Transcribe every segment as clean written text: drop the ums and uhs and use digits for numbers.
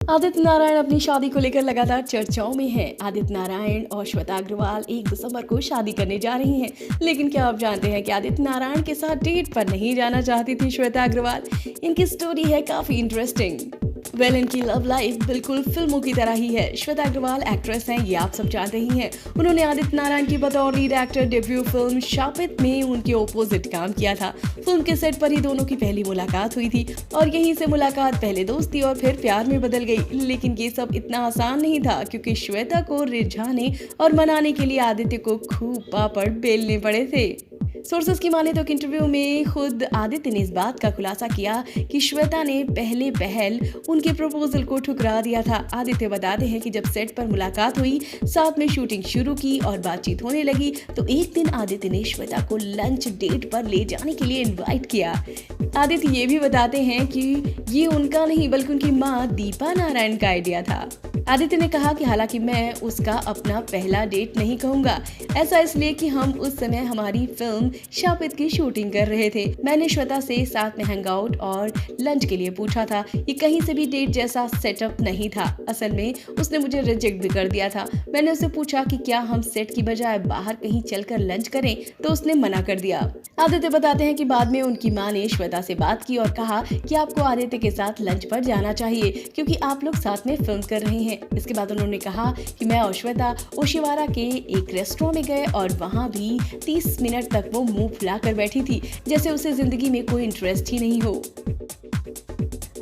आदित्य नारायण अपनी शादी को लेकर लगातार चर्चाओं में हैं। आदित्य नारायण और श्वेता अग्रवाल 1 दिसंबर को शादी करने जा रही हैं। लेकिन क्या आप जानते हैं कि आदित्य नारायण के साथ डेट पर नहीं जाना चाहती थी श्वेता अग्रवाल। इनकी स्टोरी है काफी इंटरेस्टिंग। इनकी लव लाइफ बिल्कुल फिल्मों की तरह ही है। श्वेता अग्रवाल एक्ट्रेस हैं, ये आप सब जानते ही हैं। उन्होंने आदित्य नारायण की बतौर लीड एक्टर डेब्यू फिल्म शापित में उनके ऑपोजिट काम किया था। फिल्म के सेट पर ही दोनों की पहली मुलाकात हुई थी और यहीं से मुलाकात पहले दोस्ती और फिर प्यार में बदल गई। लेकिन ये सब इतना आसान नहीं था, क्योंकि श्वेता को रिझाने और मनाने के लिए आदित्य को खूब पापड़ बेलने पड़े थे। सोर्सेस की माने तो एक इंटरव्यू में खुद आदित्य ने इस बात का खुलासा किया कि श्वेता ने पहले पहल उनके प्रपोजल को ठुकरा दिया था। आदित्य बताते हैं कि जब सेट पर मुलाकात हुई, साथ में शूटिंग शुरू की और बातचीत होने लगी, तो एक दिन आदित्य ने श्वेता को लंच डेट पर ले जाने के लिए इनवाइट किया। आदित्य ये भी बताते हैं कि ये उनका नहीं बल्कि उनकी माँ दीपा नारायण का आइडिया था। आदित्य ने कहा कि हालांकि मैं उसका अपना पहला डेट नहीं कहूंगा, ऐसा इसलिए कि हम उस समय हमारी फिल्म शापित की शूटिंग कर रहे थे। मैंने श्वेता से साथ में हैंग आउट और लंच के लिए पूछा था। ये कहीं से भी डेट जैसा सेटअप नहीं था। असल में उसने मुझे रिजेक्ट भी कर दिया था। मैंने उससे पूछा कि क्या हम सेट की बजाय बाहर कहीं चलकर लंच करें, तो उसने मना कर दिया। आदित्य बताते हैं कि बाद में उनकी माँ ने श्वेता से बात की और कहा कि आपको आदित्य के साथ लंच पर जाना चाहिए, क्योंकि आप लोग साथ में फिल्म कर रहे हैं। इसके बाद उन्होंने कहा कि मैं और श्वेता ओशिवारा के एक रेस्टोरेंट में गए और वहां भी 30 मिनट तक वो मुंह फुलाकर बैठी थी, जैसे उसे जिंदगी में कोई इंटरेस्ट ही नहीं हो।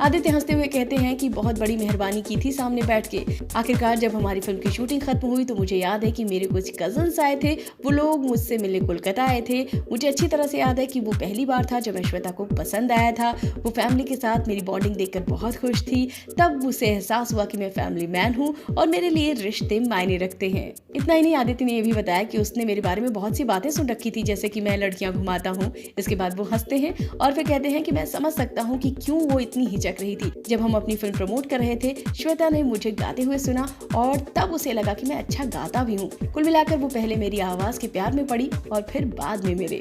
आदित्य हंसते हुए कहते हैं कि बहुत बड़ी मेहरबानी की थी सामने बैठ के। आखिरकार जब हमारी फिल्म की शूटिंग खत्म हुई तो मुझे याद है कि मेरे कुछ कजन्स आए थे। वो लोग मुझसे मिलने कोलकाता आए थे। मुझे अच्छी तरह से याद है कि वो पहली बार था जब मैं श्वेता को पसंद आया था। वो फैमिली के साथ मेरी बॉन्डिंग देखकर बहुत खुश थी। तब उसे एहसास हुआ कि मैं फैमिली मैन हूँ और मेरे लिए रिश्ते मायने रखते हैं। इतना ही नहीं, आदित्य ने यह भी बताया कि उसने मेरे बारे में बहुत सी बातें सुन रखी थी, जैसे कि मैं लड़कियां घुमाता हूँ। इसके बाद वो हंसते हैं और फिर कहते हैं कि मैं समझ सकता हूँ कि क्यों वो इतनी हिचक रही थी। जब हम अपनी फिल्म प्रमोट कर रहे थे, श्वेता ने मुझे गाते हुए सुना और तब उसे लगा कि मैं अच्छा गाता भी हूँ। कुल मिलाकर वो पहले मेरी आवाज के प्यार में पड़ी और फिर बाद में मेरे।